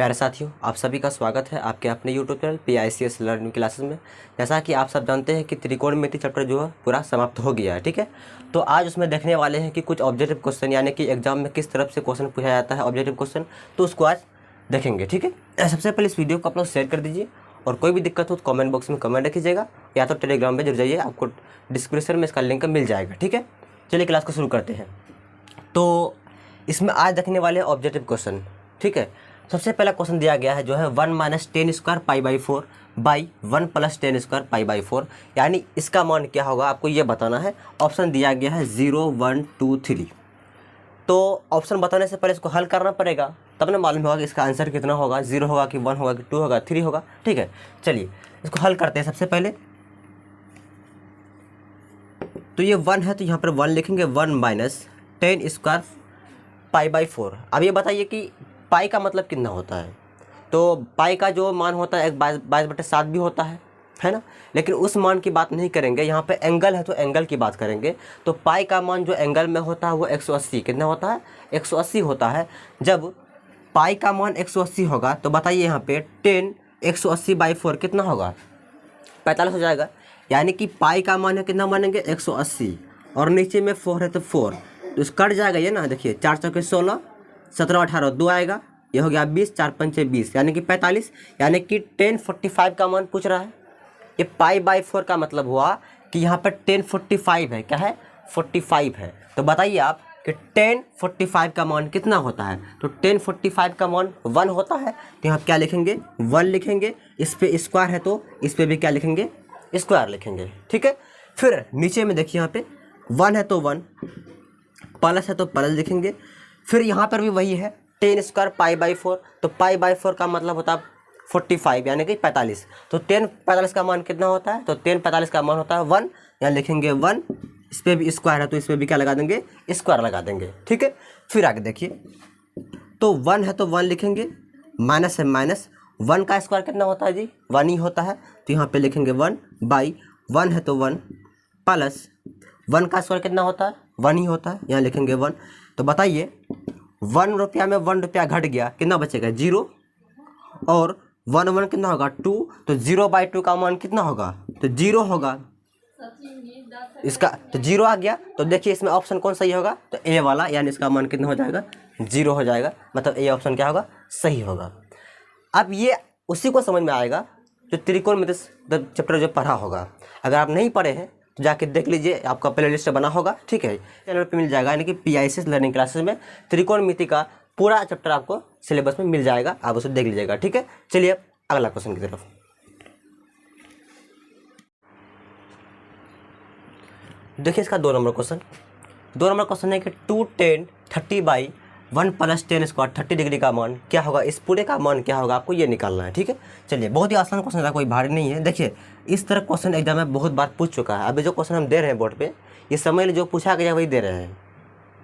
प्यारे साथियों, आप सभी का स्वागत है आपके अपने YouTube channel PICS learning classes में। जैसा कि आप सब जानते हैं कि त्रिकोणमिति चैप्टर जो है पूरा समाप्त हो गया है, ठीक है। तो आज उसमें देखने वाले हैं कि कुछ ऑब्जेक्टिव क्वेश्चन, यानी कि एग्जाम में किस तरफ से क्वेश्चन पूछा जाता है ऑब्जेक्टिव क्वेश्चन, तो उसको आज देखेंगे, ठीक है। सबसे पहले इस वीडियो को आप लोग शेयर कर दीजिए और कोई भी दिक्कत हो तो कमेंट बॉक्स में कमेंट रखिएगा, या तो टेलीग्राम में जुड़ जाइए, आपको डिस्क्रिप्शन में इसका लिंक मिल जाएगा, ठीक है। चलिए क्लास को शुरू करते हैं। तो इसमें आज देखने वाले ऑब्जेक्टिव क्वेश्चन, ठीक है। सबसे पहला क्वेश्चन दिया गया है जो है 1 - 10 स्क्वायर π/4 बाई 1 + 10 स्क्वायर π/4, यानी इसका मान क्या होगा आपको ये बताना है। ऑप्शन दिया गया है 0, 1, 2, 3। तो ऑप्शन बताने से पहले इसको हल करना पड़ेगा, तब ना मालूम होगा कि इसका आंसर कितना होगा, 0 होगा कि 1 होगा कि 2 होगा 3 होगा, ठीक है। चलिए इसको हल करते हैं। सबसे पहले तो ये 1 है तो यहाँ पर 1 लिखेंगे, 1 - 10 स्क्वायर π/4। अब ये बताइए कि पाई का मतलब कितना होता है। तो पाई का जो मान होता है 22/7 भी होता है ना, लेकिन उस मान की बात नहीं करेंगे। यहाँ पे एंगल है तो एंगल की बात करेंगे। तो पाई का मान जो एंगल में होता है वो 180, कितना होता है, 180 होता है। जब पाई का मान 180 होगा तो बताइए यहाँ पे 10 180/4 कितना होगा, 45 हो जाएगा। यानी कि पाई का मान है कितना मानेंगे, 180, और नीचे में 4 है तो 4, तो इस कट जाएगा ये ना। देखिए 4 चौके 16, 17 18 2 आएगा, ये हो गया 20, 4 पंचे 20, यानी कि 45। यानी कि 1045 का मान पूछ रहा है। ये π/4 का मतलब हुआ कि यहाँ पर 1045 है, क्या है, 45 है। तो बताइए आप कि 1045 का मान कितना होता है। तो 1045 का मान 1 होता है, तो यहाँ क्या लिखेंगे, 1 लिखेंगे। इस पे स्क्वायर है तो इस पे भी क्या लिखेंगे, स्क्वायर लिखेंगे, ठीक है। फिर नीचे में देखिए यहाँ पे 1 है तो 1, प्लस है तो प्लस लिखेंगे। फिर यहाँ पर भी वही है 10 स्क्वायर π/4, तो π/4 का मतलब होता है 45, यानी कि 45। तो 10 45 का मान कितना होता है, तो 10 45 का मान होता है 1, यहाँ लिखेंगे 1। इस पर भी स्क्वायर है तो इस पर भी क्या लगा देंगे, स्क्वायर लगा देंगे, ठीक है। फिर आगे देखिए, तो 1 है तो 1 लिखेंगे, माइनस है माइनस, 1 का स्क्वायर कितना होता है जी, 1 ही होता है। तो यहाँ पे लिखेंगे 1/1 है तो 1, प्लस 1 का स्क्वायर कितना होता है, 1 ही होता है, यहाँ लिखेंगे 1। तो बताइए 1 रुपया में 1 रुपया घट गया, कितना बचेगा, 0, और 1 1 कितना होगा, 2, तो 0/2 का मान कितना होगा, तो 0 होगा इसका, तो 0 आ गया। तो देखिए इसमें ऑप्शन कौन सही होगा, तो ए वाला, यानी इसका मान कितना हो जाएगा, 0 हो जाएगा। मतलब ए ऑप्शन क्या होगा, सही होगा। अब ये उसी को समझ में आएगा जो त्रिकोणमिति चैप्टर जो पढ़ा होगा। अगर आप नहीं पढ़े हैं तो जाके देख लीजिए, आपका प्ले लिस्ट बना होगा, ठीक है, चैनल पे मिल जाएगा। यानी कि PICS लर्निंग क्लासेस में त्रिकोणमिति का पूरा चैप्टर आपको सिलेबस में मिल जाएगा, आप उसे देख लीजिएगा, ठीक है। चलिए अगला क्वेश्चन की तरफ। देखिए इसका 2 नंबर क्वेश्चन है कि 2 10 30/1 + 10 स्क्वायर 30 डिग्री का मान क्या होगा, इस पूरे का मान क्या होगा, आपको ये निकालना है, ठीक है। चलिए बहुत ही आसान क्वेश्चन था, कोई भारी नहीं है। देखिए इस तरह क्वेश्चन एग्जाम में बहुत बार पूछ चुका है। अभी जो क्वेश्चन हम दे रहे हैं बोर्ड पे, ये समझ लीजिए जो पूछा गया वही दे रहे हैं।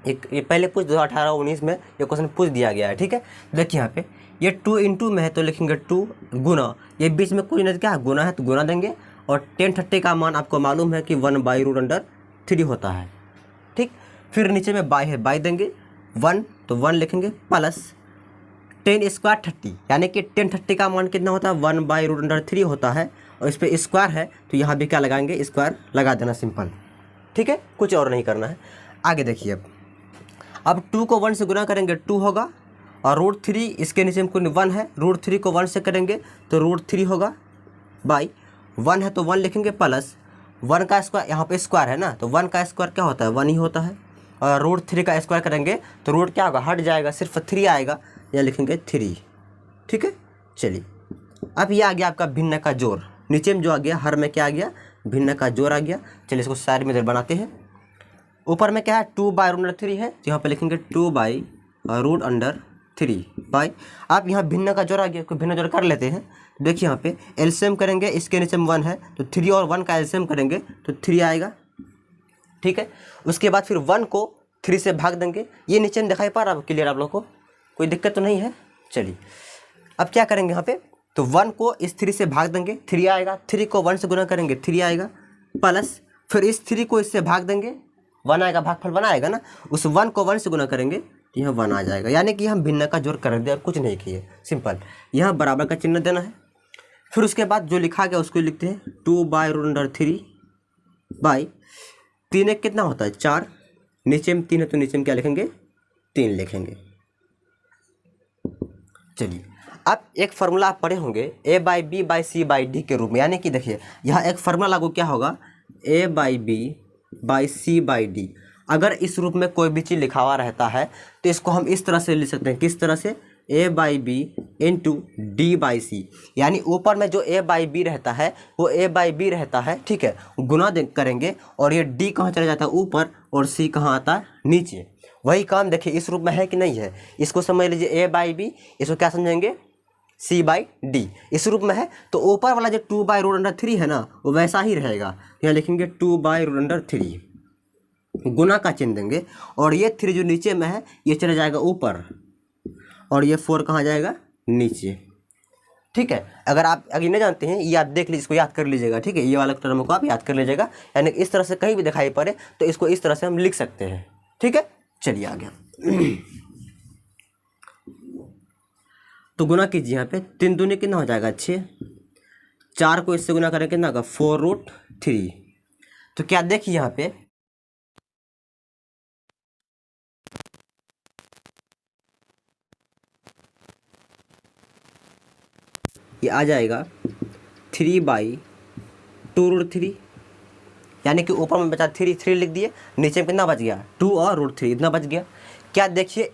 ये पहले 2018-19 में ये क्वेश्चन पूछ दिया गया है, ठीक है। देखिए यहाँ पे ये 2 × में है तो लिखेंगे 2 गुना, ये बीच में कोई नहीं, क्या है, गुना है तो गुना देंगे। और 10 30 का मान आपको मालूम है कि 1/√3 होता है, ठीक। फिर नीचे में बाई है, बाई देंगे, 1 तो 1 लिखेंगे, प्लस 10 स्क्वायर 30, यानी कि 10 30 का मान कितना होता है, 1/√3 होता है। और इस पर स्क्वायर है तो यहाँ भी क्या लगाएंगे, स्क्वायर लगा देना, सिंपल, ठीक है, कुछ और नहीं करना है। आगे देखिए अब 2 को 1 से गुना करेंगे 2 होगा, और √3 इसके नीचे में कोई 1 है, √3 को 1 से करेंगे तो √3 होगा, बाई 1 है तो 1 लिखेंगे, प्लस 1 का स्क्वायर, यहाँ पे स्क्वायर है ना, तो 1 का स्क्वायर क्या होता है, 1 ही होता है। और √3 का स्क्वायर करेंगे तो रूट क्या होगा, हट जाएगा, सिर्फ 3 आएगा, यहाँ लिखेंगे 3, ठीक है। चलिए अब ये आ गया आपका भिन्न का जोड़, नीचे में जो आ गया हर में क्या आ गया, भिन्न का जोड़ आ गया। चलिए इसको साइड में बनाते हैं। ऊपर में क्या है, 2/√3 है, तो यहाँ पे लिखेंगे 2/√3 बाई, आप यहाँ भिन्न का जोड़ आ गया, कोई भिन्न जोड़ कर लेते हैं। देखिए यहाँ पे एलसीएम करेंगे, इसके नीचे में 1 है तो 3 और 1 का एलसीएम करेंगे तो 3 आएगा, ठीक है। उसके बाद फिर 1 को 3 से भाग देंगे, ये नीचे में दिखाई पा रहा है क्लियर आप लोग को, कोई दिक्कत तो नहीं है। चलिए अब क्या करेंगे यहाँ पे, तो 1 को इस 3 से भाग देंगे, 3 आएगा, 3 को 1 से गुना करेंगे 3 आएगा, प्लस फिर इस 3 को इससे भाग देंगे, 1 आएगा, भागफल 1 आएगा ना, उस 1 को 1 से गुना करेंगे तो यहाँ 1 आ जाएगा, यानी कि हम भिन्न का जोड़ कर दिया, कुछ नहीं किए, सिंपल। यहाँ बराबर का चिन्ह देना है। फिर उसके बाद जो लिखा गया उसको लिखते हैं 2/√3 बाई 3 एक कितना होता है 4, नीचे में 3 है तो नीचे में क्या लिखेंगे 3 लिखेंगे। चलिए अब एक फार्मूला आप पढ़े होंगे A/B/C/D के रूप में, यानी कि देखिए यहाँ एक फार्मूला लागू क्या होगा A/B/C/D। अगर इस रूप में कोई भी चीज़ लिखा हुआ रहता है तो इसको हम इस तरह से लिख सकते हैं, किस तरह से A/B इंटू D/C, यानी ऊपर में जो A/B रहता है वो A/B रहता है, ठीक है, गुना करेंगे और ये D कहाँ चला जाता है ऊपर और C कहाँ आता है नीचे। वही काम देखिए इस रूप में है कि नहीं है, इसको समझ लीजिए A/B, इसको क्या समझेंगे C/D। इस रूप में है तो ऊपर वाला जो 2/√3 है ना वो वैसा ही रहेगा, यहाँ लिखेंगे 2/√3, गुना का चिन्ह देंगे और ये 3 जो नीचे में है ये चला जाएगा ऊपर और ये 4 कहाँ जाएगा नीचे, ठीक है। अगर नहीं जानते हैं ये आप देख लीजिए, इसको याद कर लीजिएगा, ठीक है, ये वाला टर्म को आप याद कर लीजिएगा, यानी इस तरह से कहीं भी दिखाई पड़े तो इसको इस तरह से हम लिख सकते हैं, ठीक है। चलिए आ गया तो गुना कीजिए, यहाँ पे 3 दूनी कितना हो जाएगा 6, 4 को इससे गुना करें कितना होगा 4√3। तो क्या देखिए यहाँ पे ये आ जाएगा 3/2√3, यानी कि ऊपर में बचा 3 लिख दिए, नीचे में कितना बच गया 2 और √3 इतना बच गया। क्या देखिए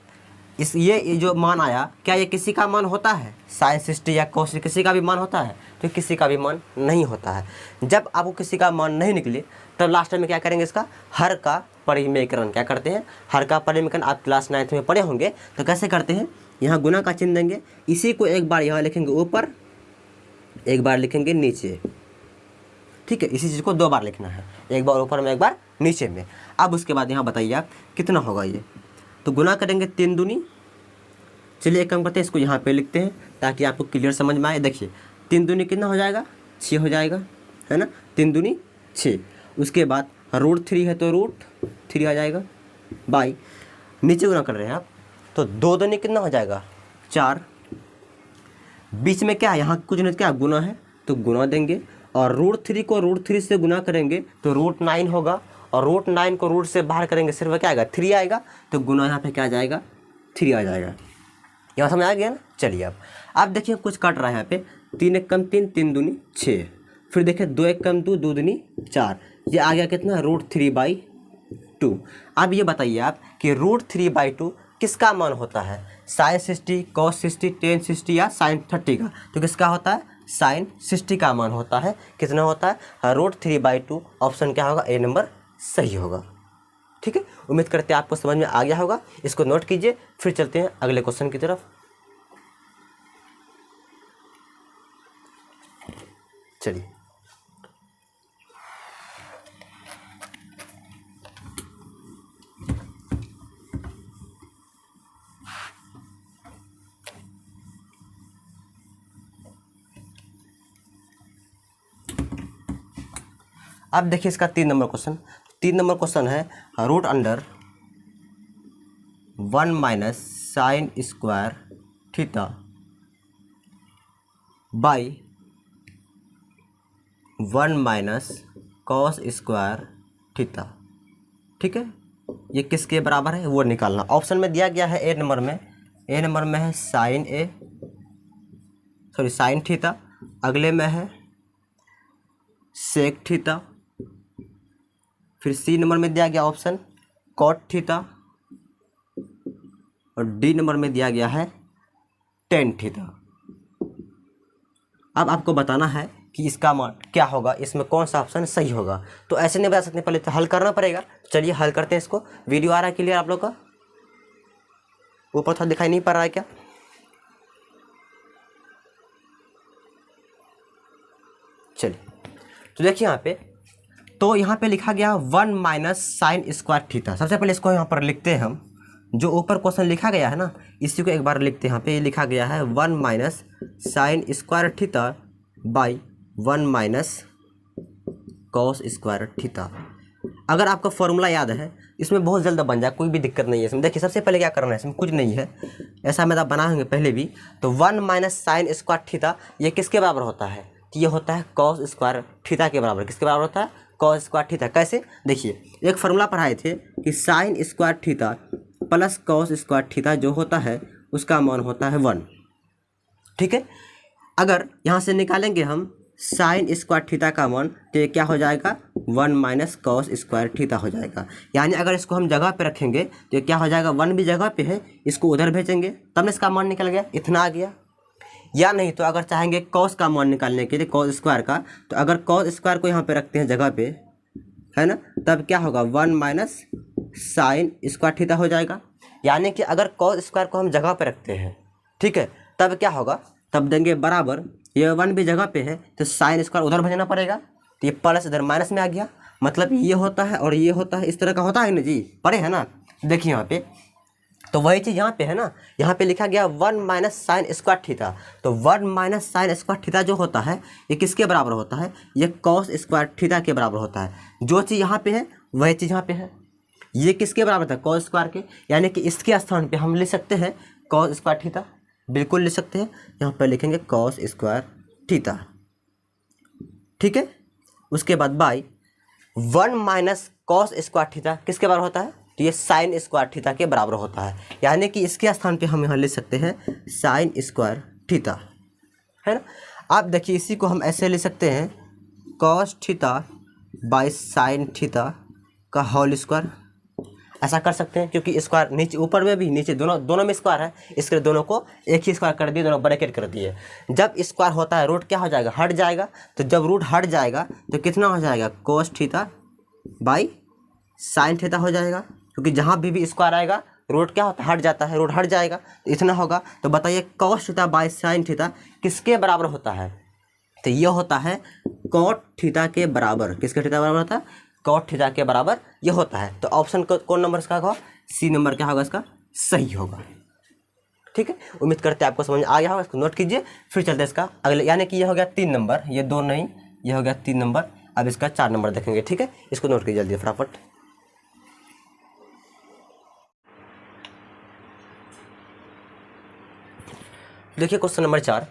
ये जो मान आया क्या ये किसी का मान होता है, sin 60 या cos किसी का भी मान होता है, तो किसी का भी मान नहीं होता है। जब आपको किसी का मान नहीं निकले तो लास्ट में क्या करेंगे, इसका हर का परिमेयकरण क्या करते हैं, हर का परिमेयकरण आप क्लास 9th में पढ़े होंगे। तो कैसे करते हैं, यहाँ गुना का चिन्ह देंगे, इसी को एक बार यहाँ लिखेंगे ऊपर, एक बार लिखेंगे नीचे, ठीक है। इसी चीज़ को 2 बार लिखना है, एक बार ऊपर में एक बार नीचे में। अब उसके बाद यहाँ बताइए आप कितना होगा ये, तो गुना करेंगे 3 दूनी, चलिए एक काम करते हैं इसको यहाँ पे लिखते हैं ताकि आपको क्लियर समझ में आए। देखिए 3 दूनी कितना हो जाएगा 6 हो जाएगा, है ना, 3 दूनी 6। उसके बाद √3 है तो √3 आ जाएगा, बाई नीचे गुना कर रहे हैं आप तो 2 दूनी कितना हो जाएगा 4, बीच में क्या है यहाँ कुछ नहीं, क्या गुना है तो गुना देंगे और √3 को √3 से गुना करेंगे तो √9 होगा और √9 को रूट से बाहर करेंगे सिर्फ क्या आएगा 3 आएगा, तो गुना यहाँ पे क्या आ जाएगा 3 आ जाएगा। यहाँ समझ आ गया ना। चलिए अब देखिए कुछ कट रहा है यहाँ पे, 3 एक कम 3, 3 दूनी 6, फिर देखिए 2 एक कम 2, 2 दूनी 4, ये आ गया कितना √3/2। अब ये बताइए आप कि √3/2 किसका मान होता है, sin 60, cos 60, tan 60 या sin 30 का, तो किसका होता है sin 60 का मान होता है। कितना होता है √3/2, ऑप्शन क्या होगा ए नंबर सही होगा, ठीक है। उम्मीद करते हैं आपको समझ में आ गया होगा, इसको नोट कीजिए, फिर चलते हैं अगले क्वेश्चन की तरफ। चलिए अब देखिए इसका 3 नंबर क्वेश्चन, 3 नंबर क्वेश्चन है √1 sin square theta by 1 cos square theta, ठीक है। ये किसके बराबर है वो निकालना। ऑप्शन में दिया गया है ए नंबर में है sin थीटा, अगले में है सेक थीटा, फिर सी नंबर में दिया गया ऑप्शन कॉट थीटा और डी नंबर में दिया गया है टेन थीटा। अब आपको बताना है कि इसका मान क्या होगा, इसमें कौन सा ऑप्शन सही होगा। तो ऐसे नहीं बता सकते, पहले तो हल करना पड़ेगा। चलिए हल करते हैं इसको। वीडियो आ रहा है क्लियर आप लोग का, ऊपर थोड़ा दिखाई नहीं पड़ रहा है क्या? चलिए तो देखिए यहाँ पे, तो यहाँ पे लिखा गया 1 sin स्क्वायर थीटा। सबसे पहले इसको यहाँ पर लिखते हैं हम, जो ऊपर क्वेश्चन लिखा गया है ना इसी को एक बार लिखते हैं। यहाँ पे ये लिखा गया है 1 sin square theta by 1 cos square theta. अगर आपका फॉर्मूला याद है इसमें बहुत जल्द बन जाए, कोई भी दिक्कत नहीं है इसमें। देखिए सबसे पहले क्या करना है, इसमें कुछ नहीं है, ऐसा मैं बनाएंगे पहले भी। तो 1 माइनस साइन स्क्वायर थीटा ये किसके बराबर होता है, तो ये होता है कॉस स्क्वायर थीटा के बराबर। किसके बराबर होता है, कॉस स्क्वायर थीटा। कैसे, देखिए एक फार्मूला पढ़ाए थे कि sine square theta plus cos square theta जो होता है उसका मान होता है 1। ठीक है, अगर यहाँ से निकालेंगे हम साइन स्क्वायर थीटा का मान तो ये क्या हो जाएगा, 1 माइनस कॉस स्क्वायर थीटा हो जाएगा। यानी अगर इसको हम जगह पे रखेंगे तो ये क्या हो जाएगा, 1 भी जगह पे है, इसको उधर भेजेंगे तब इसका मान निकल गया, इतना आ गया। या नहीं तो अगर चाहेंगे कॉस का मान निकालने के लिए, कॉस स्क्वायर का, तो अगर कॉस स्क्वायर को यहाँ पे रखते हैं जगह पे, है ना, तब क्या होगा 1 माइनस साइन स्क्वायर थीटा हो जाएगा। यानी कि अगर कॉस स्क्वायर को हम जगह पे रखते हैं, ठीक है, तब क्या होगा, तब देंगे बराबर, ये 1 भी जगह पे है तो साइन स्क्वायर उधर भेजना पड़ेगा, तो ये प्लस इधर माइनस में आ गया। मतलब ये होता है और ये होता है, इस तरह का होता है ना जी, पढ़े है ना। देखिए यहाँ पे तो वही चीज़ यहाँ पे है ना, यहाँ पे लिखा गया 1 माइनस साइन स्क्वायर थीटा। तो 1 माइनस साइन स्क्वायर थीटा जो होता है ये किसके बराबर होता है, ये कॉस स्क्वायर थीटा के बराबर होता है। जो चीज़ यहाँ पे है वही चीज़ यहाँ पे है। ये किसके बराबर था, कॉस स्क्वायर के, यानी कि इसके स्थान पे हम लिख सकते हैं कॉस स्क्वायर थीटा, बिल्कुल लिख सकते हैं। यहाँ पर लिखेंगे कॉस स्क्वायर थीटा, ठीक है। उसके बाद by 1 minus cos square theta किसके बराबर होता है, तो ये साइन स्क्वायर थीटा के बराबर होता है। यानी कि इसके स्थान पे हम यहाँ लिख सकते हैं साइन स्क्वायर थीटा, है ना। आप देखिए इसी को हम ऐसे लिख सकते हैं cos theta by sine theta का होल स्क्वायर। ऐसा कर सकते हैं क्योंकि स्क्वायर नीचे ऊपर में भी नीचे दोनों में स्क्वायर है, इसके लिए दोनों को एक ही स्क्वायर कर दिए, दोनों ब्रैकेट कर दिए। जब स्क्वायर होता है रूट क्या हो जाएगा, हट जाएगा। तो जब रूट हट जाएगा तो कितना हो जाएगा, cos theta by sine theta हो जाएगा। क्योंकि जहाँ भी स्क्वायर आएगा रूट क्या होता है, हट जाता है, रूट हट जाएगा तो इतना होगा। तो बताइए cos theta by sine theta किसके बराबर होता है, तो ये होता है कॉट थीटा के बराबर। किसके थीटा बराबर होता है, कॉट थीटा के बराबर ये होता है। तो ऑप्शन कौन नंबर इसका होगा, सी नंबर क्या होगा इसका, सही होगा। ठीक है, उम्मीद करते हैं आपको समझ आ गया होगा। इसको नोट कीजिए, फिर चलते हैं इसका अगले। यानी कि ये हो गया 3 नंबर, ये 2 नहीं, ये हो गया 3 नंबर। अब इसका 4 नंबर देखेंगे, ठीक है। इसको नोट कीजिए जल्दी फटाफट। देखिए क्वेश्चन नंबर 4,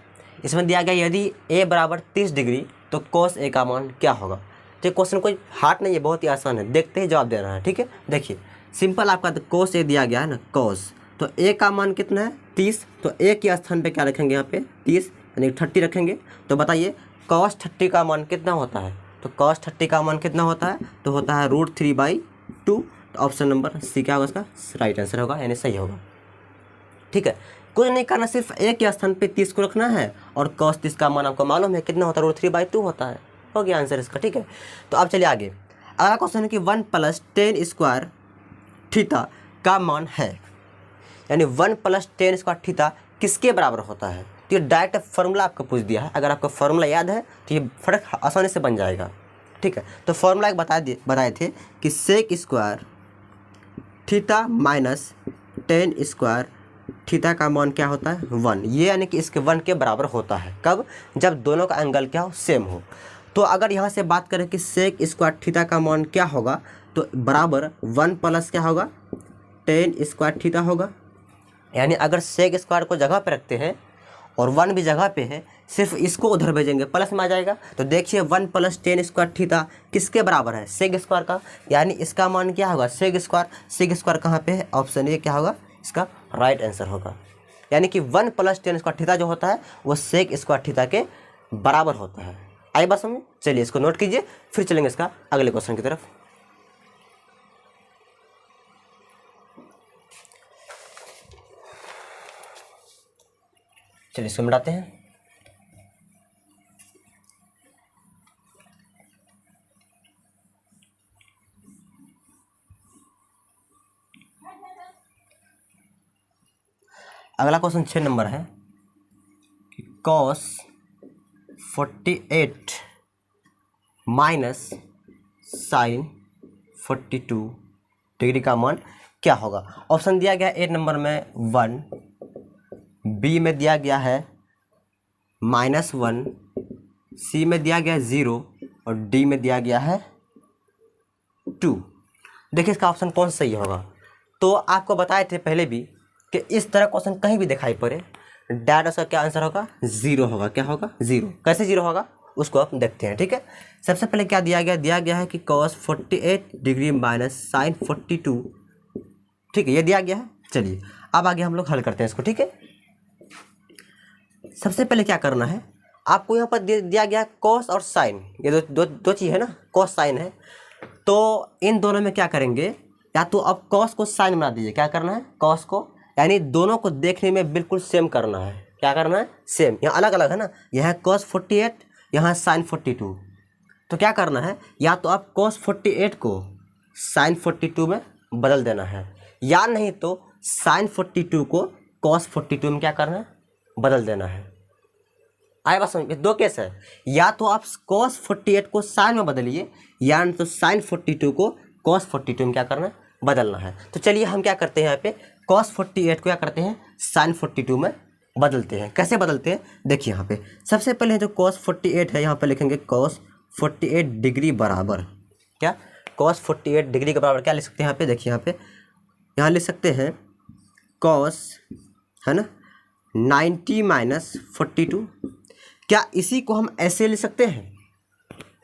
इसमें दिया गया यदि a बराबर 30 डिग्री तो cos a का मान क्या होगा। तो ये क्वेश्चन कोई हार्ड नहीं है, बहुत ही आसान है, देखते ही जवाब देना है। ठीक है, देखिए सिंपल आपका cos a दिया गया है ना, cos, तो a का मान कितना है 30, तो a के स्थान पे क्या रखेंगे, यहाँ पे 30 यानी 30 रखेंगे। तो बताइए cos 30 का मान कितना होता है, तो cos 30 का मान कितना होता है, तो होता है √3/2। तो ऑप्शन नंबर सी क्या होगा इसका राइट आंसर होगा, यानी सही होगा। ठीक है, कुछ नहीं करना, सिर्फ एक के स्थान पे 30 को रखना है और cos 30 का मान आपको मालूम है कितना होता है, √3/2 होता है। हो गया आंसर इसका। ठीक है, तो अब चलिए आगे। अगला क्वेश्चन है कि 1 + tan स्क्वायर थीटा का मान है, यानी 1 + tan स्क्वायर थीटा किसके बराबर होता है। तो ये डायरेक्ट फार्मूला आपको पूछ दिया है, अगर आपको फार्मूला याद है तो ये फर्क आसानी से बन जाएगा। ठीक है, तो फार्मूला एक बताए थे कि sec square theta minus tan square theta का मान क्या होता है 1। ये यानी कि इसके 1 के बराबर होता है, कब, जब दोनों का एंगल क्या हो, सेम हो। तो अगर यहाँ से बात करें कि सेक स्क्वायर थीटा का मान क्या होगा, तो बराबर 1 + क्या होगा tan स्क्वायर थीटा होगा। यानी अगर सेक स्क्वायर को जगह पे रखते हैं और 1 भी जगह पे है, सिर्फ इसको उधर भेजेंगे प्लस में आ जाएगा। तो देखिए 1 + tan स्क्वायर थीटा किसके बराबर है, सेक स्क्वायर का, यानी इसका मान क्या होगा सेक स्क्वायर। सेक स्क्वायर कहाँ पे है, ऑप्शन ए क्या होगा इसका राइट आंसर होगा। यानी कि 1 + tan स्क्वायर थीटा जो होता है वो सेक स्क्वायर थीटा के बराबर होता है। आई बात समझ, चलिए इसको नोट कीजिए, फिर चलेंगे इसका अगले क्वेश्चन की तरफ। चलिए इसको मिटाते हैं। अगला क्वेश्चन 6 नंबर है कि cos 48 माइनस साइन 42 डिग्री का मान क्या होगा। ऑप्शन दिया गया ए नंबर में 1, बी में दिया गया है -1, सी में दिया गया है 0 और डी में दिया गया है 2। देखिए इसका ऑप्शन कौन सा सही होगा। तो आपको बताए थे पहले भी कि इस तरह क्वेश्चन कहीं भी दिखाई पड़े डायरेक्ट उसका क्या आंसर होगा, 0 होगा। क्या होगा, 0। कैसे 0 होगा उसको आप देखते हैं, ठीक है। सबसे पहले क्या दिया गया है कि cos 48 डिग्री माइनस साइन 42, ठीक है, ये दिया गया है। चलिए अब आगे हम लोग हल करते हैं इसको, ठीक है। सबसे पहले क्या करना है, आपको यहाँ पर दिया गया cos और साइन, ये दो चीज़ है ना, cos साइन है। तो इन दोनों में क्या करेंगे, या तो अब cos को साइन बना दीजिए। क्या करना है, cos को, यानी दोनों को देखने में बिल्कुल सेम करना है। क्या करना है, सेम। यहाँ अलग अलग है ना, यह है cos 48, यहाँ sin 42। तो क्या करना है, या तो आप cos 48 को sin 42 में बदल देना है, या नहीं तो sin 42 को cos 42 में क्या करना है, बदल देना है। आए बात समझ में, दो केस है, या तो आप cos 48 को sin में बदलिए, या नहीं तो sin 42 को cos 42 में क्या करना है, बदलना है। तो चलिए हम क्या करते हैं, यहाँ पे cos 48 को क्या करते हैं, sin 42 में बदलते हैं। कैसे बदलते हैं, देखिए यहाँ पे सबसे पहले जो cos 48 है, यहाँ पे लिखेंगे cos 48 डिग्री बराबर क्या, cos 48 डिग्री के बराबर क्या लिख सकते हैं, यहाँ पे देखिए, यहाँ लिख सकते हैं cos, है ना, 90 माइनस 42। क्या इसी को हम ऐसे लिख सकते हैं,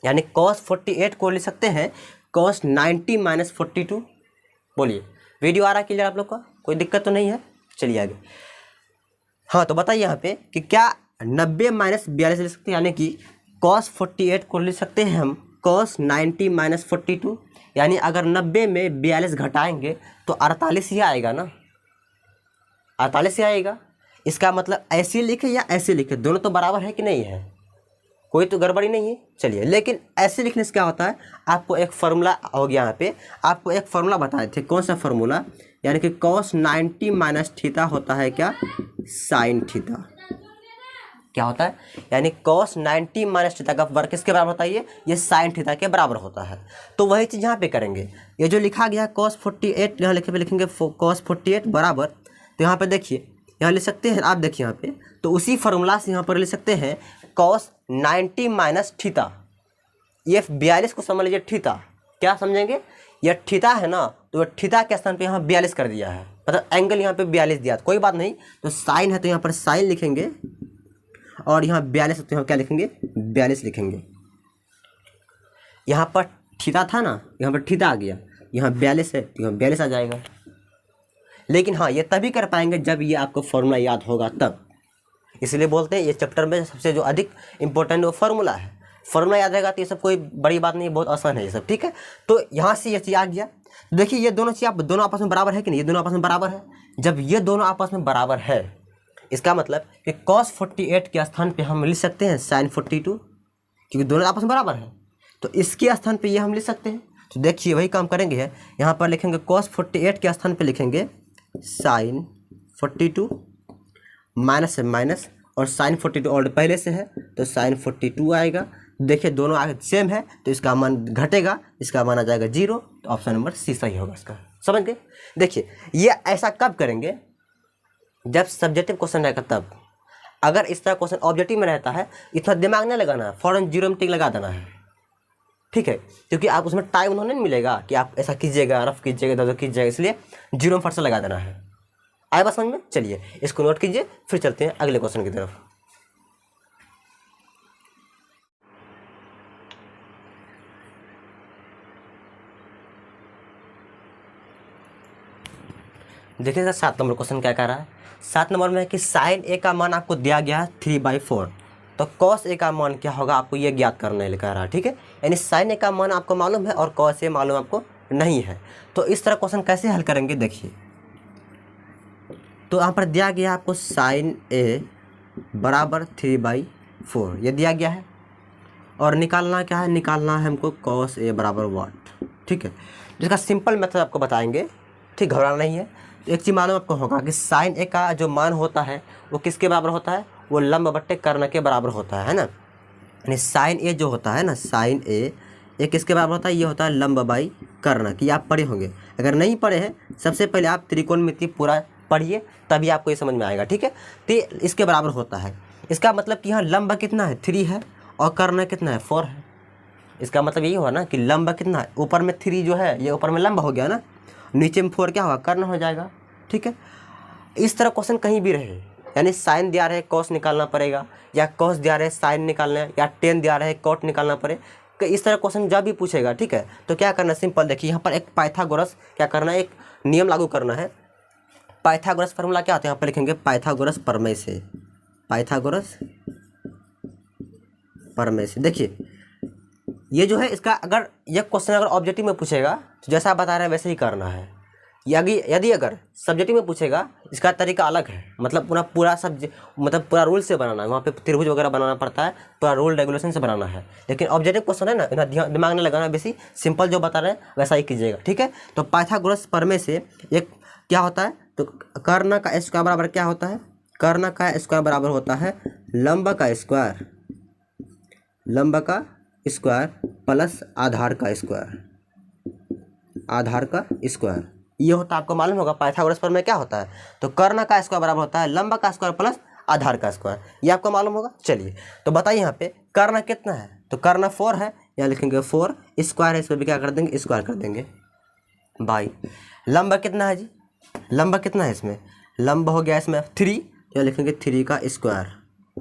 यानी cos 48 को लिख सकते हैं cos 90 माइनस 42। बोलिए वीडियो आ रहा है क्लियर आप लोग का, कोई दिक्कत तो नहीं है। चलिए आगे। हाँ तो बताइए यहाँ पे कि क्या 90 माइनस 42 लिख सकते हैं, यानी कि cos 48 को लिख सकते हैं हम cos 90 माइनस 42, यानी अगर 90 में 42 घटाएंगे तो 48 ही आएगा ना, 48 ही आएगा। इसका मतलब ऐसे लिखे या ऐसे लिखे, दोनों तो बराबर है कि नहीं है, कोई तो गड़बड़ी नहीं है। चलिए, लेकिन ऐसे लिखने से क्या होता है, आपको एक फार्मूला हो गया, यहाँ पे आपको एक फार्मूला बताए थे। कौन सा फार्मूला, यानी कि cos 90 माइनस थीटा होता है क्या, साइन थीटा। क्या होता है, यानी cos 90 माइनस थीटा का वर्ग किसके बराबर होता है, ये साइन थीटा के बराबर होता है। तो वही चीज़ यहाँ पे करेंगे। ये जो लिखा गया cos 48, यहाँ लिखेंगे cos 48 बराबर, तो यहाँ पे देखिए, यहाँ लिख सकते हैं आप, देखिए यहाँ पे, तो उसी फार्मूला से यहाँ पर लिख सकते हैं cos 90 माइनस थीटा। ये 42 को समझ लीजिए थीटा, क्या समझेंगे, यह थीटा है ना, तो थीटा के स्थान पे यहाँ 42 कर दिया है, मतलब एंगल यहाँ पे 42 दिया, कोई बात नहीं। तो साइन है तो यहाँ पर साइन लिखेंगे, और यहाँ 42 है तो यहाँ क्या लिखेंगे, 42 लिखेंगे। यहाँ पर थीटा था ना, यहाँ पर थीटा आ गया, यहाँ 42 है तो यहाँ 42 आ जाएगा। लेकिन हाँ, ये तभी कर पाएंगे जब ये आपको फार्मूला याद होगा तब। इसलिए बोलते हैं ये चैप्टर में सबसे जो अधिक इंपॉर्टेंट वो फार्मूला है। फार्मूला याद रहेगा तो ये सब कोई बड़ी बात नहीं, बहुत आसान है ये सब, ठीक है। तो यहाँ से ये चीज़ आ गया। देखिए ये दोनों चीज़ आप दोनों आपस में बराबर है कि नहीं, ये दोनों आपस में बराबर है। जब ये दोनों आपस में बराबर है, इसका मतलब कि cos 48 के स्थान पे हम लिख सकते हैं sin 42, क्योंकि दोनों आपस में बराबर है। तो इसके स्थान पे ये हम लिख सकते हैं। तो देखिए वही काम करेंगे, यहाँ पर लिखेंगे cos 48 के स्थान पे लिखेंगे sin 42, माइनस से माइनस, और sin 42 और पहले से है तो sin 42 आएगा। देखिए दोनों आगे सेम है तो इसका मान घटेगा, इसका मान आ जाएगा 0। तो ऑप्शन नंबर सी सही होगा इसका, समझ गए। देखिए ये ऐसा कब करेंगे, जब सब्जेक्टिव क्वेश्चन रहेगा तब। अगर इस तरह क्वेश्चन ऑब्जेक्टिव में रहता है, इतना दिमाग नहीं लगाना है, फौरन 0 में टिक लगा देना है, ठीक है। क्योंकि आप उसमें टाइम उन्होंने नहीं मिलेगा कि आप ऐसा कीजिएगा, रफ कीजिएगा, दर्द कीजिएगा, इसलिए 0 में फट से लगा देना है। आए बात समझ में। चलिए इसको नोट कीजिए, फिर चलते हैं अगले क्वेश्चन की तरफ। देखिएगा 7 नंबर क्वेश्चन क्या कह रहा है। 7 नंबर में है कि साइन ए का मान आपको दिया गया है 3/4, तो कॉस ए का मान क्या होगा आपको ये ज्ञात करना है, लिखा रहा है, ठीक है। यानी साइन ए का मान आपको मालूम है और कॉस ए मालूम आपको नहीं है। तो इस तरह क्वेश्चन कैसे हल करेंगे, देखिए। तो यहाँ पर दिया गया आपको साइन ए बराबर 3/4, ये दिया गया है, और निकालना क्या है, निकालना है हमको कॉस ए बराबर वाट, ठीक है। जिसका सिंपल मेथड आपको बताएंगे, ठीक, घबराना नहीं है। एक चीज़ मालूम आपको होगा कि साइन ए का जो मान होता है वो किसके बराबर होता है, वो लंब बट्टे कर्ण के बराबर होता है ना। यानी साइन ए जो होता है ना, साइन ए किसके बराबर होता है, ये होता है लंब बाई कर्ण की। आप पढ़े होंगे, अगर नहीं पढ़े हैं सबसे पहले आप त्रिकोणमिति पूरा पढ़िए, तभी आपको ये समझ में आएगा, ठीक है। तो इसके बराबर होता है। इसका मतलब कि यहाँ लंब कितना है, 3 है, और कर्ण कितना है, 4 है। इसका मतलब यही हुआ ना कि लंब कितना है, ऊपर में 3 जो है ये ऊपर में लंब हो गया ना, नीचे में 4 क्या होगा, कर्ण हो जाएगा। ठीक है, इस तरह क्वेश्चन कहीं भी रहे, यानी साइन दिया रहे कॉस निकालना पड़ेगा, या कॉस दिया रहे साइन निकालना है, या टेन दिया रहे कॉट निकालना पड़े, इस तरह क्वेश्चन जब भी पूछेगा, ठीक है, तो क्या करना, सिंपल देखिए यहाँ पर एक पाइथागोरस क्या करना है, एक नियम लागू करना है। पाइथागोरस फार्मूला क्या होता है, यहाँ पर लिखेंगे पाइथागोरस प्रमेय से, पाइथागोरस प्रमेय से। देखिए ये जो है इसका अगर ये क्वेश्चन अगर ऑब्जेक्टिव में पूछेगा तो जैसा आप बता रहे हैं वैसे ही करना है। यदि अगर सब्जेक्टिव में पूछेगा इसका तरीका अलग है, मतलब पूरा मतलब पूरा रूल से बनाना है, वहाँ पे त्रिभुज वगैरह बनाना पड़ता है, पूरा रूल रेगुलेशन से बनाना है। लेकिन ऑब्जेक्टिव क्वेश्चन है ना, इतना दिमाग नहीं लगाना, बेसी सिंपल जो बता रहे हैं वैसा ही कीजिएगा। ठीक है, तो पाइथागोरस प्रमेय से एक क्या होता है, तो कर्ण का स्क्वायर बराबर क्या होता है, कर्ण का स्क्वायर बराबर होता है लंब का स्क्वायर, लंब का स्क्वायर प्लस आधार का स्क्वायर, आधार का स्क्वायर। ये होता है, आपको मालूम होगा पाइथागोरस प्रमेय क्या होता है, तो कर्ण का स्क्वायर बराबर होता है लंब का स्क्वायर प्लस आधार का स्क्वायर, ये आपको मालूम होगा। चलिए तो बताइए यहाँ पे कर्ण कितना है, तो कर्ण 4 है, यहाँ लिखेंगे 4, स्क्वायर है, इसमें भी क्या कर देंगे, स्क्वायर कर देंगे भाई। लंब कितना है जी, लंब कितना है इसमें, लंब हो गया इसमें 3, यहाँ लिखेंगे 3 का स्क्वायर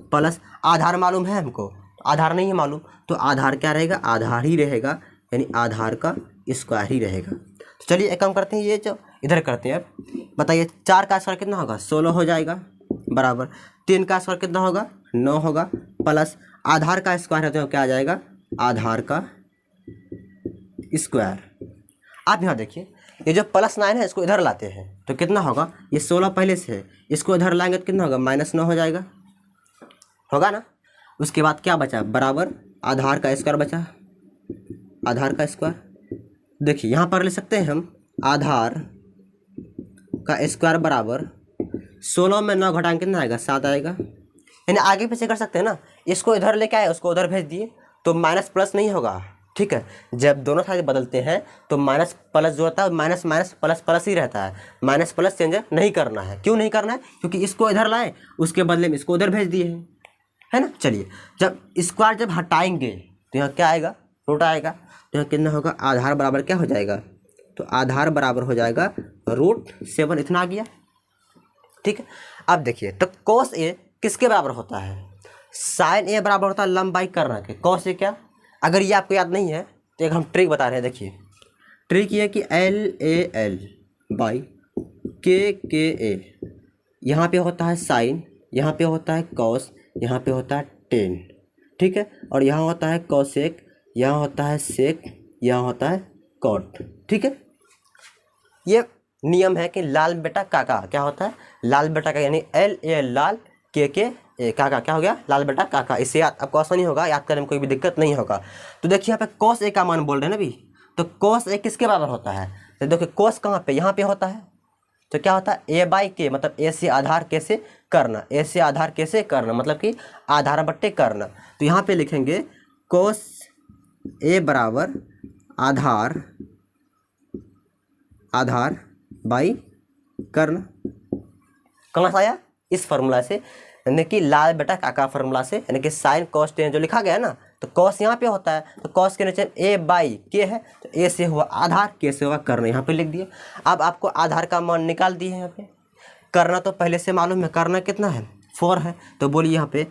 प्लस आधार मालूम है हमको, आधार नहीं है मालूम, तो आधार क्या रहेगा, आधार ही रहेगा, यानी आधार का स्क्वायर ही रहेगा। तो चलिए एक काम करते हैं, ये जो इधर करते हैं, अब बताइए 4 का स्क्वायर कितना होगा, 16 हो जाएगा, बराबर 3 का स्क्वायर कितना होगा, 9 होगा, प्लस आधार का स्क्वायर है तो क्या आ जाएगा, आधार का स्क्वायर। आप यहाँ देखिए ये जो +9 है इसको इधर लाते हैं तो कितना होगा, ये 16 पहले से है, इसको इधर लाएंगे तो कितना होगा, -9 हो जाएगा, होगा ना। उसके बाद क्या बचा, बराबर आधार का स्क्वायर बचा, आधार का स्क्वायर। देखिए यहाँ पर ले सकते हैं हम आधार का स्क्वायर बराबर 16 में 9 घटाएंगे कितना आएगा, 7 आएगा, यानी आगे पीछे कर सकते हैं ना, इसको इधर लेके आए उसको उधर भेज दिए तो माइनस प्लस नहीं होगा। ठीक है, जब दोनों साइड बदलते हैं तो माइनस प्लस जो होता है माइनस माइनस प्लस प्लस ही रहता है, माइनस प्लस चेंज नहीं करना है। क्यों नहीं करना है, क्योंकि इसको इधर लाए उसके बदले में इसको उधर भेज दिए हैं, है ना। चलिए जब स्क्वायर जब हटाएंगे तो यहाँ क्या आएगा, रूट आएगा, तो यहाँ कितना होगा, आधार बराबर क्या हो जाएगा, तो आधार बराबर हो जाएगा √7, इतना आ गया। ठीक है, अब देखिए तो cos A किसके बराबर होता है, sin A बराबर होता है लंब बाई कर्ण के। cos A क्या, अगर ये आपको याद नहीं है तो एक हम ट्रिक बता रहे हैं। देखिए ट्रिक ये कि LAL बाई KKA, यहाँ पे होता है साइन, यहाँ पे होता है कॉस, यहाँ पे होता है टेन। ठीक है, और यहाँ होता है कॉसेक, यहाँ होता है सेक, यहाँ होता है कॉट। ठीक है, ये नियम है कि लाल बेटा काका क्या होता है, लाल बेटा का, यानी LAL लाल, KKA काका, क्या हो गया, लाल बेटा काका। इससे याद आपको आसानी होगा, याद करने में कोई भी दिक्कत नहीं होगा। तो देखिए यहाँ पे cos A का मान बोल रहे हैं ना अभी, तो cos A किसके बराबर होता है, तो देखिए cos कहाँ पे, यहाँ पे होता है, तो क्या होता है A/K, मतलब A से आधार कैसे करना, A से आधार कैसे करना, मतलब कि आधार बट्टे करना। तो यहाँ पे लिखेंगे cos A बराबर आधार, आधार बाई कर्ण। कहाँ से आया, इस फार्मूला से, यानी कि लाल बेटा काका फार्मूला से, यानी कि साइन कॉस टेन जो लिखा गया है ना, तो कॉस यहाँ पे होता है, तो कॉस के नीचे A/K है, तो A से हुआ आधार, K से हुआ कर्ण, यहाँ पे लिख दिए। अब आपको आधार का मान निकाल दिए हैं, यहाँ पे करना तो पहले से मालूम है, करना कितना है 4 है, तो बोलिए यहाँ पे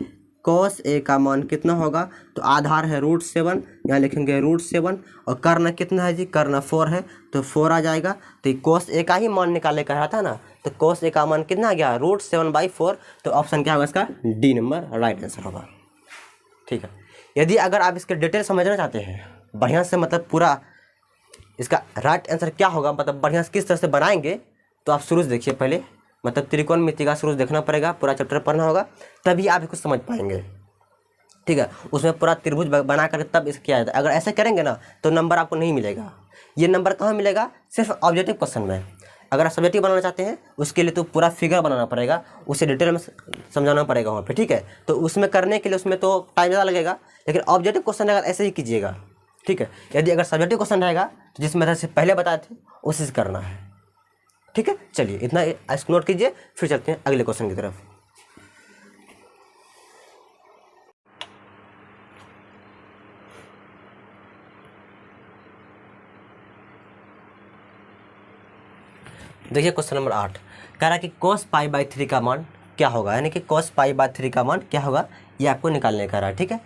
cos A का मान कितना होगा, तो आधार है √7, यहाँ लिखेंगे √7, और कर्ण कितना है जी, कर्ण 4 है तो 4 आ जाएगा। तो cos A का ही मान निकालने का रहा था ना, तो cos A का मान कितना आ गया, √7/4, तो ऑप्शन क्या होगा इसका, डी नंबर राइट आंसर होगा। ठीक है, यदि अगर आप इसके डिटेल समझना चाहते हैं बढ़िया से, मतलब पूरा इसका राइट आंसर क्या होगा, मतलब बढ़िया से किस तरह से बनाएंगे, तो आप शुरू से देखिए पहले, मतलब त्रिकोणमिति का शुरू से देखना पड़ेगा, पूरा चैप्टर पढ़ना होगा, तभी आप इसको समझ पाएंगे। ठीक है, उसमें पूरा त्रिभुज बना कर तब इसे किया जाता है। अगर ऐसे करेंगे ना तो नंबर आपको नहीं मिलेगा। ये नंबर कहाँ मिलेगा, सिर्फ ऑब्जेक्टिव क्वेश्चन में। अगर आप सब्जेक्टिव बनाना चाहते हैं उसके लिए तो पूरा फिगर बनाना पड़ेगा, उसे डिटेल में समझाना पड़ेगा वहाँ पे। ठीक है, तो उसमें करने के लिए उसमें तो टाइम ज़्यादा लगेगा, लेकिन ऑब्जेक्टिव क्वेश्चन अगर ऐसे ही कीजिएगा। ठीक है, यदि अगर सब्जेक्टिव क्वेश्चन रहेगा तो जिस मेथड से पहले बताए थे उसी से करना है। ठीक है, चलिए इतना इसको नोट कीजिए, फिर चलते हैं अगले क्वेश्चन की तरफ। देखिए क्वेश्चन नंबर 8 कह रहा है कि cos पाई बाई 3 का मान क्या होगा, यानी कि cos पाई बाई 3 का मान क्या होगा ये आपको निकालने का रहा है। ठीक है,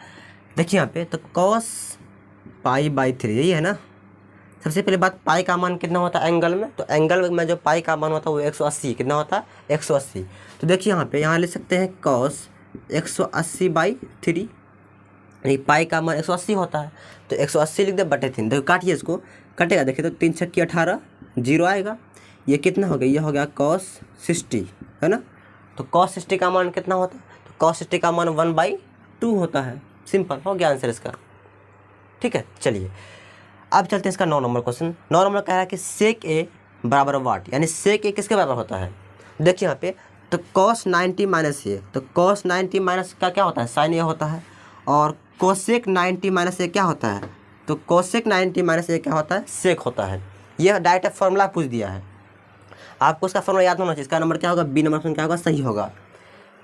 देखिए यहाँ पे तो cos पाई बाई 3 यही है ना। सबसे पहले बात, पाई का मान कितना होता है एंगल में, तो एंगल में जो पाई का मान होता है वो 180, कितना होता है 180। तो देखिए यहाँ पे यहाँ लिख सकते हैं cos 180 बाई 3, यानी पाई का मान 180 होता है, तो 180 लिख दे बटे 3। देखो काटिए इसको, कटेगा देखिए तो 3 छक्की 18, जीरो आएगा। ये कितना हो गया, ये हो गया cos 60 है ना। तो cos 60 का मान कितना होता है, तो cos 60 का मान 1/2 होता है। सिंपल हो गया आंसर इसका। ठीक है, चलिए अब चलते हैं इसका 9 नंबर क्वेश्चन। 9 नंबर कह रहा है कि सेक ए बराबर वाट, यानी सेक ए किसके बराबर होता है। देखिए यहाँ पे तो cos 90 माइनस ए, तो cos 90 माइनस का क्या होता है साइन ए होता है, और कोसेक 90 माइनस ए क्या होता है, तो कोसेक 90 माइनस ए क्या होता है सेक होता है। यह डायरेक्ट फॉर्मूला पूछ दिया है, आपको उसका फॉर्मूला याद होना चाहिए। इसका नंबर क्या होगा, बी नंबर ऑप्शन क्या होगा, सही होगा।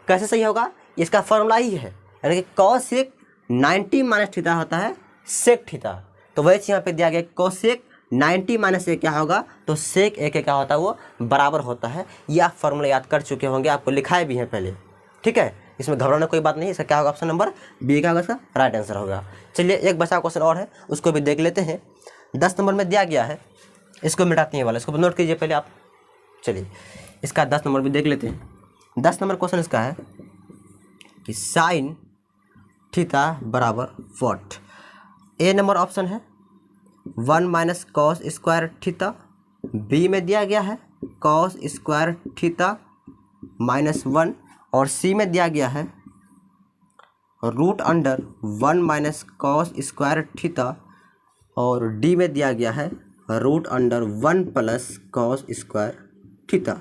कैसे सही होगा, इसका फॉर्मूला ही है, यानी कि कोसेक 90 माइनस थीटा होता है सेक थीटा। तो वही चीज़ यहाँ पे दिया गया, कोसेक 90 माइनस ए क्या होगा, तो सेक ए के क्या होता है वो बराबर होता है। ये आप फॉर्मूला याद कर चुके होंगे, आपको लिखाए भी हैं पहले। ठीक है, इसमें घबराने कोई बात नहीं। इसका क्या होगा, ऑप्शन नंबर बी क्या होगा, इसका राइट आंसर होगा। चलिए एक बचा क्वेश्चन और है, उसको भी देख लेते हैं। 10 नंबर में दिया गया है, इसको मिटाते हैं वाला, इसको नोट कीजिए पहले आप। चलिए इसका 10 नंबर भी देख लेते हैं। 10 नंबर क्वेश्चन इसका है कि साइन थीटा बराबर वॉट। ए नंबर ऑप्शन है 1 minus cos square theta, B में दिया गया है कॉस स्क्वायर थीटा माइनस 1, और सी में दिया गया है root under 1 minus cos square theta, और डी में दिया गया है root under 1 plus cos square theta.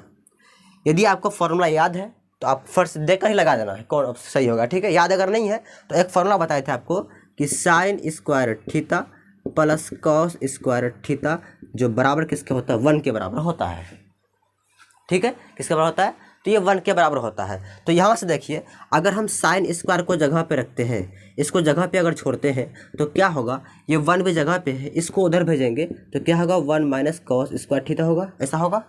यदि आपको फॉर्मूला याद है तो आप फर्स्ट देखकर ही लगा देना है कौन सही होगा। ठीक है, याद अगर नहीं है तो एक फॉर्मूला बताए थे आपको कि sine square theta plus cos square theta जो बराबर किसके होता है, 1 के बराबर होता है। ठीक है, किसके बराबर होता है, तो ये 1 के बराबर होता है। तो यहाँ से देखिए, अगर हम साइन स्क्वायर को जगह पे रखते हैं, इसको जगह पे अगर छोड़ते हैं तो क्या होगा, ये 1 भी जगह पे है, इसको उधर भेजेंगे तो क्या होगा 1 माइनस कॉस स्क्वायर थीटा होगा, ऐसा होगा।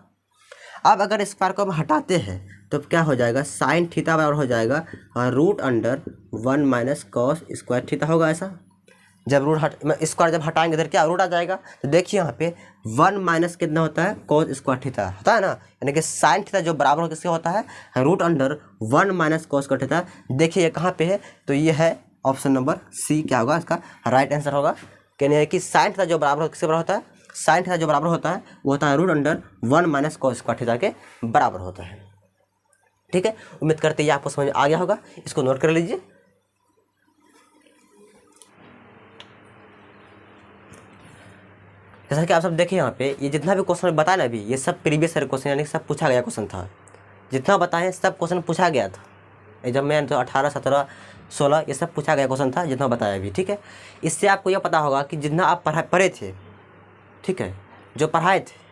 अब अगर स्क्वायर को हम हटाते हैं तो क्या हो जाएगा, साइन थीटा बराबर हो जाएगा root under 1 minus cos square theta होगा। ऐसा जब रूट स्क्वायर जब हटाएंगे इधर क्या रूट आ जाएगा। तो देखिए यहाँ पे 1 माइनस कितना होता है कॉस स्क्वायर थीटा होता है ना, यानी कि साइन थीटा जो बराबर हो किसके होता है root under 1 minus cos square theta. देखिए ये कहाँ पे है, तो ये है ऑप्शन नंबर सी क्या होगा इसका राइट आंसर होगा। कहने कि साइन थीटा जो बराबर किसके बराबर होता है, साइन थीटा जो बराबर होता है वो होता है root under 1 minus cos square theta के बराबर होता है। ठीक है, उम्मीद करते हैं आपको समझ में आ गया होगा, इसको नोट कर लीजिए। जैसा कि आप सब देखें यहाँ पे ये जितना भी क्वेश्चन बताया ना अभी, ये सब प्रीवियस ईयर क्वेश्चन यानी कि सब पूछा गया क्वेश्चन था। जितना बताएं सब क्वेश्चन पूछा गया था एग्जाम में, तो 18, 17, 16 ये सब पूछा गया क्वेश्चन था जितना बताया अभी। ठीक है, इससे आपको यह पता होगा कि जितना आप पढ़े थे, ठीक है, जो पढ़ाए थे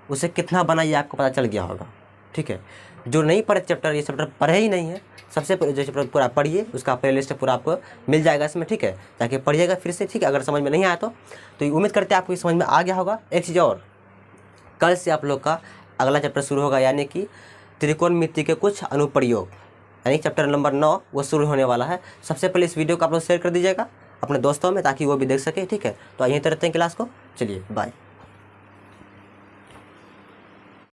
उसे कितना बना ये आपको पता चल गया होगा। ठीक है, जो नहीं पढ़े चैप्टर, ये चैप्टर पढ़े ही नहीं है, सबसे पहले जो चैप्टर पूरा पढ़िए, उसका प्ले लिस्ट पूरा आपको मिल जाएगा इसमें। ठीक है, जाके पढ़िएगा फिर से। ठीक है, अगर समझ में नहीं आया तो उम्मीद करते हैं आपको समझ में आ गया होगा। एक चीज़ और, कल से आप लोग का अगला चैप्टर शुरू होगा, यानी कि त्रिकोणमिति के कुछ अनुप्रयोग, यानी चैप्टर नंबर 9 वो शुरू होने वाला है। सबसे पहले इस वीडियो को आप लोग शेयर कर दीजिएगा अपने दोस्तों में, ताकि वो भी देख सके। ठीक है, तो यहीं तरह हैं क्लास को। चलिए बाय।